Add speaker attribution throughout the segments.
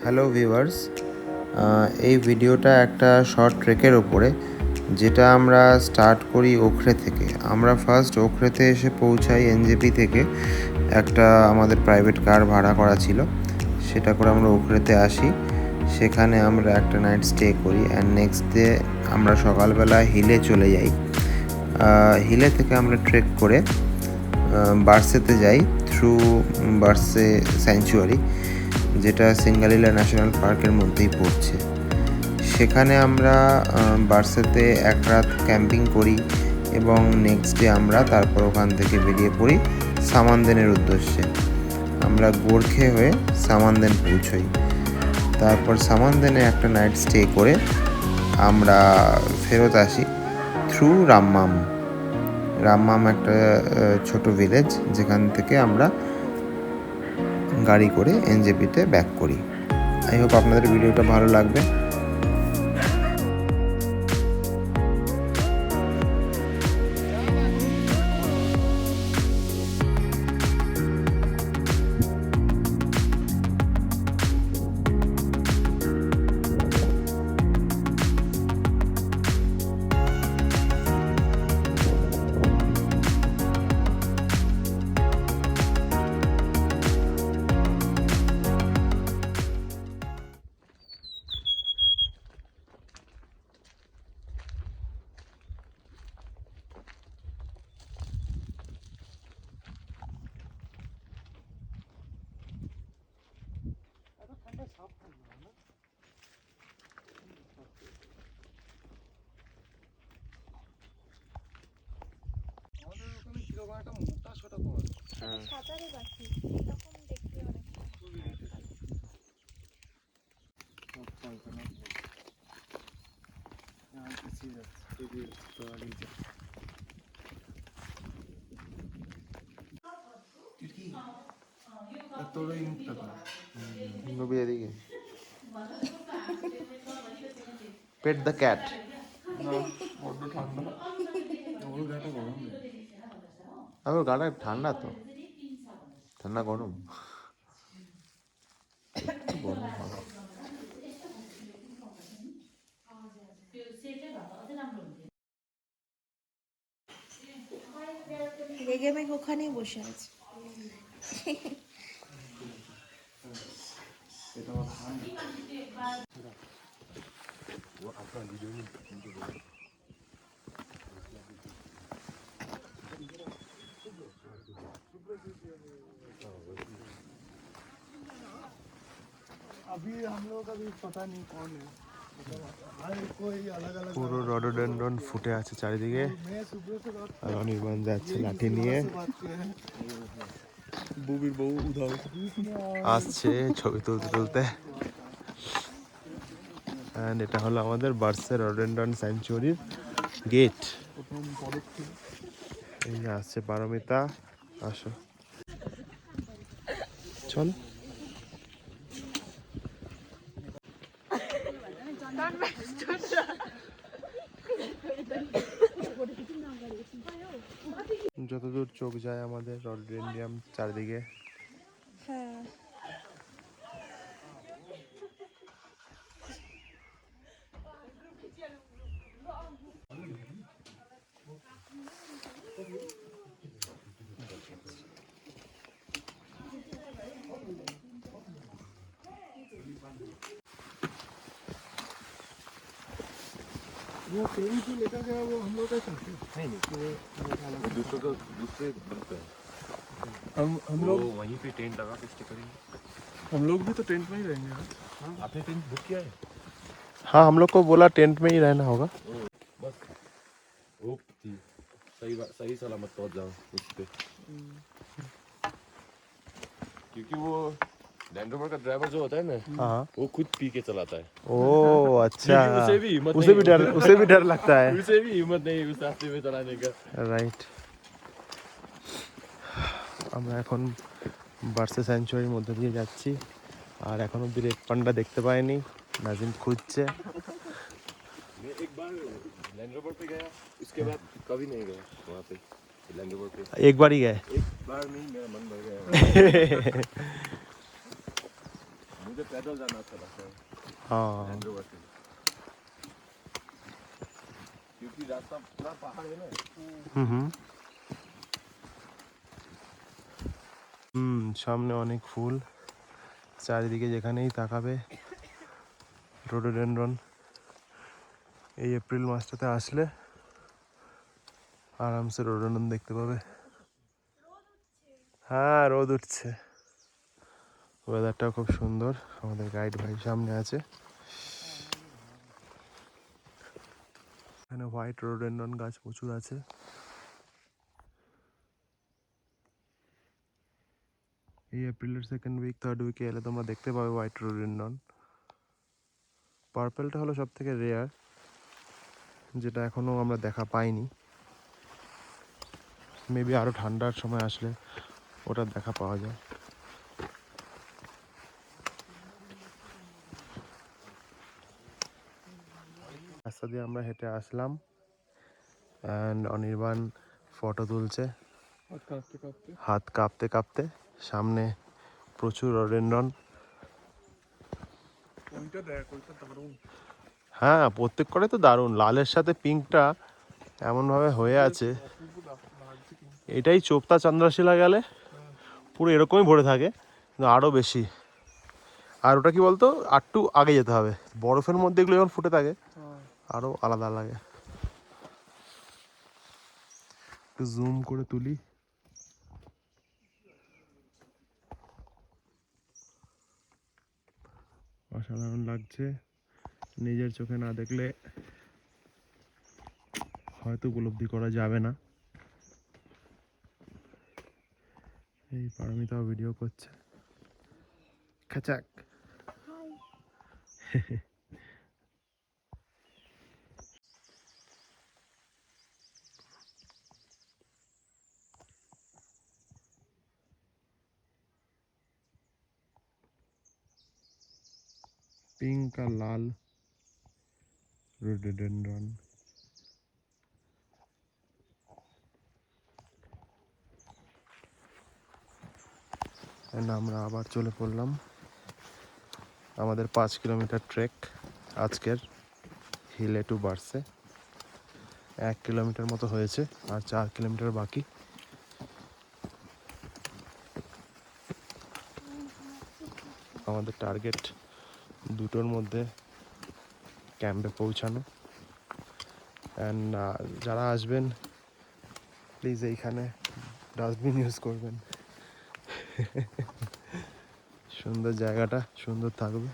Speaker 1: Hello viewers, এই ভিডিওটা একটা শর্ট ট্রেকের ওপরে, যেটা আমরা স্টার্ট করি ওখরে থেকে। আমরা ফার্স্ট ওখরেতে এসে পৌঁছাই এনজেপি থেকে। একটা আমাদের প্রাইভেট কার ভাড়া করা ছিল, সেটা করে আমরা ওখরেতে আসি। সেখানে আমরা একটা নাইট স্টে করি অ্যান্ড নেক্সট ডে আমরা সকালবেলা হিলে চলে যাই। হিলে থেকে আমরা ট্রেক করে বার্সেতে যাই থ্রু বার্সে স্যাংচুয়ারি, যেটা সিঙ্গালিলা ন্যাশনাল পার্কের মধ্যেই পড়ছে। সেখানে আমরা বার্সেতে এক রাত ক্যাম্পিং করি এবং নেক্সট ডে আমরা তারপর ওখান থেকে বেরিয়ে পড়ি সামানদেনের উদ্দেশ্যে। আমরা গোর্খে হয়ে সামানদেন পৌঁছই। তারপর সামানদেনে একটা নাইট স্টে করে আমরা ফেরত আসি থ্রু রাম্মাম। রাম্মাম একটা ছোট ভিলেজ, যেখান থেকে আমরা গাড়ি করে এনজেপিতে ব্যাক করি। আই হোপ আপনাদের ভিডিওটা ভালো লাগবে। পেট দ্য ক্যাট। আমার গাটা ঠান্ডা, তো ঠান্ডা গরম গরম ভালো।
Speaker 2: রেগে মেঘ ওখানেই বসে আছে।
Speaker 3: अभी हम लोग का भी पता नहीं कौन है, हर कोई अलग अलग।
Speaker 1: পুরো রডোডেন্ড্রন ফুটে আছে চারিদিকে।
Speaker 3: मैं सुबह से बात
Speaker 1: আর অনির্বাণ যাচ্ছে লাঠি নিয়ে,
Speaker 3: बुबीर बहू उधार
Speaker 1: আসছে ছবি তুলতে তুলতে। অ্যান্ড এটা হলো আমাদের বার্সের রডোডেন্ড্রন স্যাংচুয়ারির গেট। এই যে আসছে পারমিতা, আসো চল। যতদূর চোখ যায় আমাদের রডোডেন্ড্রন চারিদিকে।
Speaker 2: হ্যাঁ,
Speaker 3: वो ट्रेन जो लेकर गया वो हम लोग का साथ है।
Speaker 4: दूसरे बनते हैं।
Speaker 3: हम लोग
Speaker 4: वहीं पे टेंट लगा के स्टे करेंगे।
Speaker 3: हम लोग भी तो टेंट में ही रहेंगे यार।
Speaker 4: आपने टेंट बुक किया है?
Speaker 1: हाँ, हम लोग को बोला टेंट में ही रहना होगा।
Speaker 4: बस सही सलामत पहुंच जाओ उस पे, क्योंकि वो लैंड रोवर का ड्राइवर जो होता है ना,
Speaker 1: हाँ,
Speaker 4: वो खुद पी के चलाता है।
Speaker 1: ओ अच्छा,
Speaker 4: लेकिन उसे भी हिम्मत
Speaker 1: उसे भी
Speaker 4: नहीं-
Speaker 1: डर उसे भी डर लगता है।
Speaker 4: उसे भी हिम्मत नहीं उस रास्ते में चलाने का।
Speaker 1: রাইট। আমরা এখন বার্সে স্যাংচুয়ারির মধ্যে দিয়ে যাচ্ছি, আর এখন অব্দি রেড পান্ডা দেখতে পাইনি। নাজিম খুঁজছে।
Speaker 4: मैं एक बार लैंड रोवर पे गया, उसके बाद कभी नहीं गया वहाँ पे लैंड रोवर पे।
Speaker 1: एक बार ही गए।
Speaker 4: एक बार नहीं, मेरा मन भर गया। मुझे पैदल जाना अच्छा लगता है
Speaker 1: हाँ
Speaker 4: लैंड रोवर से, क्योंकि रास्ता पूरा पहाड़ है ना।
Speaker 1: সামনে অনেক ফুল, চারিদিকে যেখানেই তাকাবে রোডোডেনড্রন। এই এপ্রিল মাসটাতে আসলে আরামসে রোডোডেনড্রন দেখতে পাবে। হ্যাঁ রোদ উঠছে, ওয়েদারটাও খুব সুন্দর। আমাদের গাইড ভাই সামনে আছে। এখানে হোয়াইট রোডোডেনড্রন গাছ প্রচুর আছে। এই এপ্রিলের সেকেন্ড উইক থার্ড উইকে এলে তোমরা দেখতে পাবে হোয়াইট রোডোডেনড্রন। পার্পেলটা হলো সব থেকে রেয়ার, যেটা এখনো আমরা দেখা পাইনি। মেবি আরো ঠান্ডার সময় আসলে ওটা দেখা পাওয়া যায়। রাস্তা দিয়ে আমরা হেঁটে আসলাম অ্যান্ড অনির্বাণ ফটো তুলছে হাত কাঁপতে কাঁপতে। সামনে প্রচুর রডেনড্রন।
Speaker 3: ওইটা দেখ, ওইটা দারুণ।
Speaker 1: হ্যাঁ প্রত্যেক করে তো দারুণ, লালের সাথে পিঙ্কটা এমনভাবে হয়ে আছে। এটাই চোপতা চন্দ্রশিলা গেলে পুরো এরকমই ভরে থাকে, কিন্তু আরও বেশি। আর ওটা কি বলতো, আরটু আগে যেতে হবে, বরফের মধ্যে এগুলো যখন ফুটে থাকে আরও আলাদা লাগে। একটু জুম করে তুলি। অসাধারণ লাগছে, নিজের চোখে না দেখলে হয়তো উপলব্ধি করা যাবে না। এই পারমিতাও ভিডিও করছে, খাচাক। পিঙ্ক আর লাল রোডোডেনড্রন। আমরা আবার চলে পড়লাম আমাদের 5 কিলোমিটার ট্রেক আজকের, হিলে টু বার্সে। 1 কিলোমিটার মতো হয়েছে, আর 4 কিলোমিটার বাকি। আমাদের টার্গেট 2টোর মধ্যে ক্যাম্পে পৌঁছানো। অ্যান্ড যারা আসবেন প্লিজ এইখানে ডাস্টবিন ইউজ করবেন। সুন্দর জায়গাটা, সুন্দর থাকবে।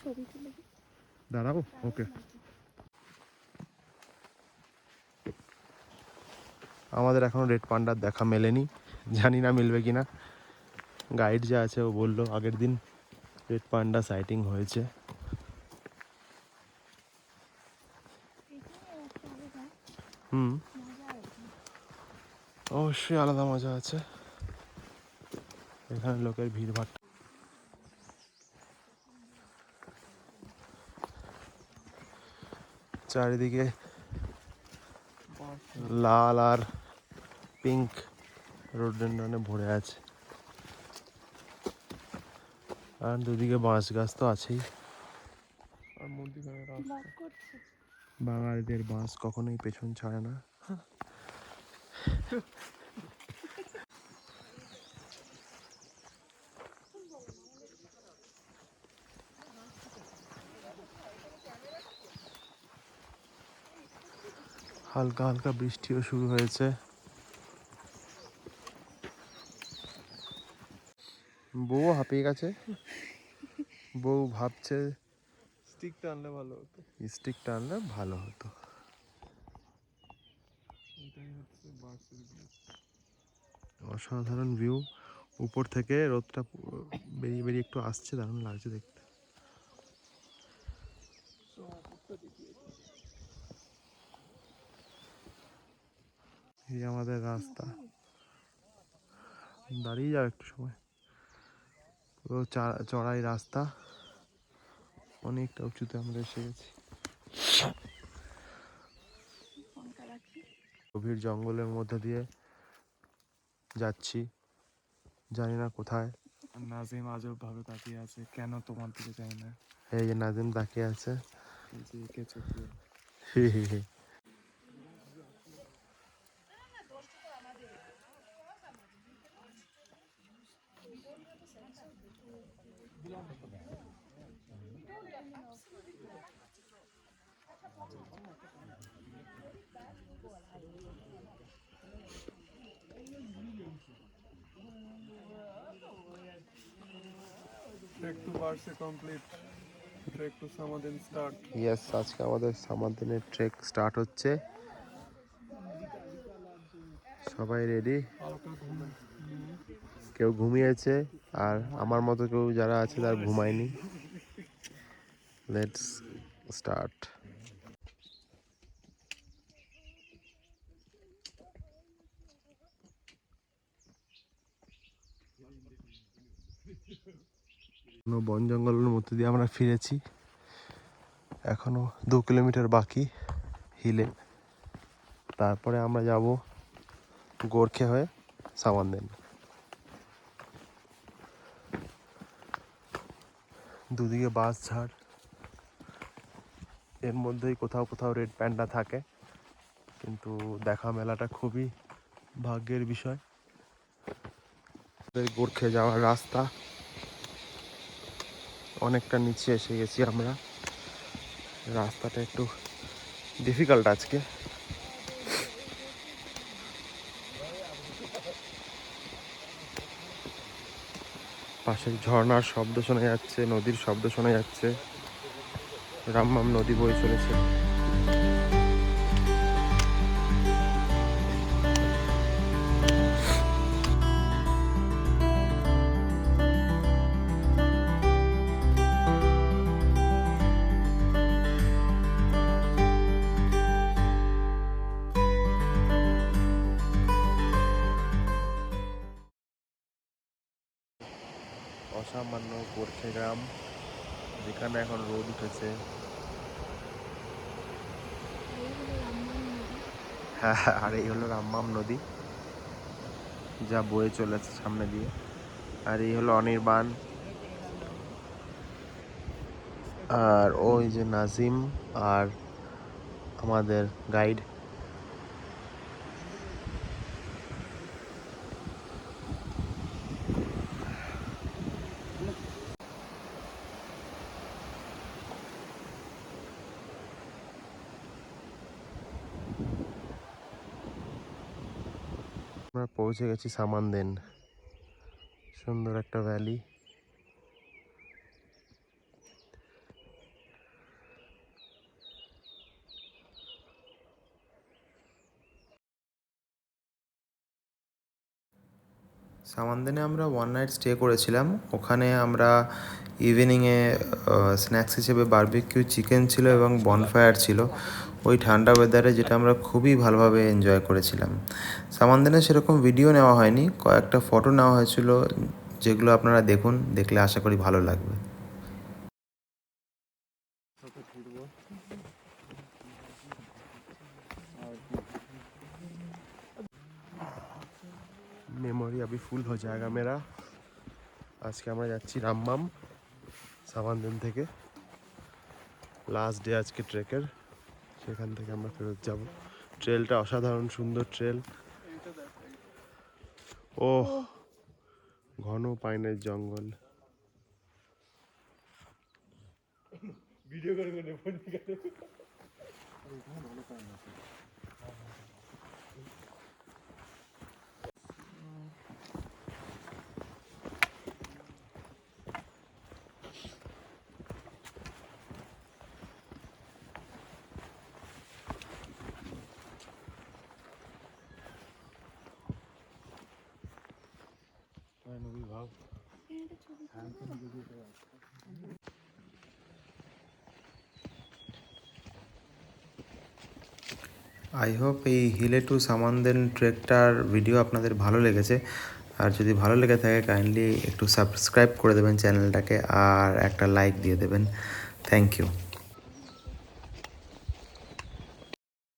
Speaker 2: ছবি তুলে দিই।
Speaker 1: দাঁড়াবো, ওকে। আমাদের এখনো রেড পান্ডার দেখা মেলেনি, জানি না মিলবে কিনা। গাইড যে আছে ও বললো আগের দিন রেড পান্ডা সাইটিং হয়েছে। অবশ্যই আলাদা মজা আছে এখানে, লোকের ভিড় ভাড়। চারিদিকে লাল আর পিঙ্ক রোডোডেনড্রনে ভরে আছে, আর দুদিকে বাঁশ গাছ তো আছেই।
Speaker 3: আর মধ্যিখানে রাস্তা।
Speaker 1: বাঙালিদের বাঁশ কখনোই পেছন ছাড়ে না। হালকা হালকা বৃষ্টিও শুরু হয়েছে। বউ হাঁপিয়ে গেছে, বউ ভাবছে
Speaker 3: স্টিকটা আনলে ভালো হতো।
Speaker 1: স্টিকটা আনলে ভালো হতো।
Speaker 3: এটাই হচ্ছে বার্সের ভিউ।
Speaker 1: অসাধারণ ভিউ, উপর থেকে রোদটা বেরিয়ে বেরিয়ে একটু আসছে, দারুণ লাগছে দেখতে। এই আমাদের রাস্তা, দাঁড়িয়ে যাও একটু সময়। পুরো চড়াই রাস্তা, অনেকটা উঁচুতে আমরা এসে গেছি। গভীর জঙ্গলের মধ্যে দিয়ে যাচ্ছি, জানি না কোথায়।
Speaker 3: নাজিম আজব ভাবে তাকিয়ে আছে, কেন তোমার দিকে যাই না।
Speaker 1: এই যে নাজিম তাকিয়ে আছে।
Speaker 3: এই যে একে চোখ দিয়ে।
Speaker 1: হি হি হি।
Speaker 3: Trek to Barsey complete, trek to সামাদিন স্টার্ট।
Speaker 1: ইয়েস, আজকে আমাদের সামারদিনের ট্রেক স্টার্ট হচ্ছে। সবাই রেডি,
Speaker 3: হালকা ঘুম
Speaker 1: কেউ ঘুমিয়েছে আর আমার মতো কেউ যারা আছে তারা ঘুমায়নি। Let's start. বন জঙ্গলের মধ্যে দিয়ে আমরা ফিরেছি, এখনো 2 কিলোমিটার বাকি হিলে। তারপরে আমরা যাব গোরখে হয়ে সামানদিন। দুদিকে বাস ঝাড়, এর মধ্যেই কোথাও কোথাও রেড প্যান্ডা থাকে, কিন্তু দেখা মেলাটা খুবই ভাগ্যের বিষয়। গোরখে যাওয়ার রাস্তা অনেকটা নিচে এসে গেছি আমরা, রাস্তাটা একটু ডিফিকাল্ট আজকে। পাশের ঝর্ণার শব্দ শোনা যাচ্ছে, নদীর শব্দ শোনা যাচ্ছে, রামমাম নদী বয়ে চলেছে। অসামান্য গোরখে গ্রাম, যেখানে এখন রোদ উঠেছে। হ্যাঁ, আর এই হলো রামমাম নদী যা বয়ে চলেছে সামনে দিয়ে। আর এই হলো অনির্বাণ, আর ওই যে নাজিম আর আমাদের গাইড। আমরা পৌঁছে গেছি সামানদিন, সুন্দর একটা ভ্যালি। সামানদিনে আমরা 1 নাইট স্টে করেছিলাম। ওখানে আমরা ইভিনিংয়ে স্ন্যাক্স হিসেবে বারবিকিউ চিকেন ছিল এবং বনফায়ার ছিল ওই ঠান্ডা ওয়েদারে, যেটা আমরা খুবই ভালোভাবে এনজয় করেছিলাম। সামানদিনে সেরকম ভিডিও নেওয়া হয়নি, কয়েকটা ফটো নেওয়া হয়েছিল, যেগুলো আপনারা দেখুন, দেখলে আশা করি ভালো লাগবে। मेमोरी अभी फुल हो जाएगा मेरा। আজকে আমরা যাচ্ছি রামমাম সামানদিন থেকে, লাস্ট ডে আজকে ট্রেকের। সেখান থেকে আমরা ফেরত যাব। ট্রেলটা অসাধারণ সুন্দর ট্রেল। ও ঘন পাইনের জঙ্গল।
Speaker 4: ভিডিও করে করে ফোন নিয়ে গেল।
Speaker 1: আই হোপ এই হিলে টু সামানদিন ট্রেকটার ভিডিও আপনাদের ভালো লেগেছে। আর যদি ভালো লেগে থাকে কাইন্ডলি একটু সাবস্ক্রাইব করে দেবেন চ্যানেলটাকে, আর একটা লাইক দিয়ে দেবেন। Thank you.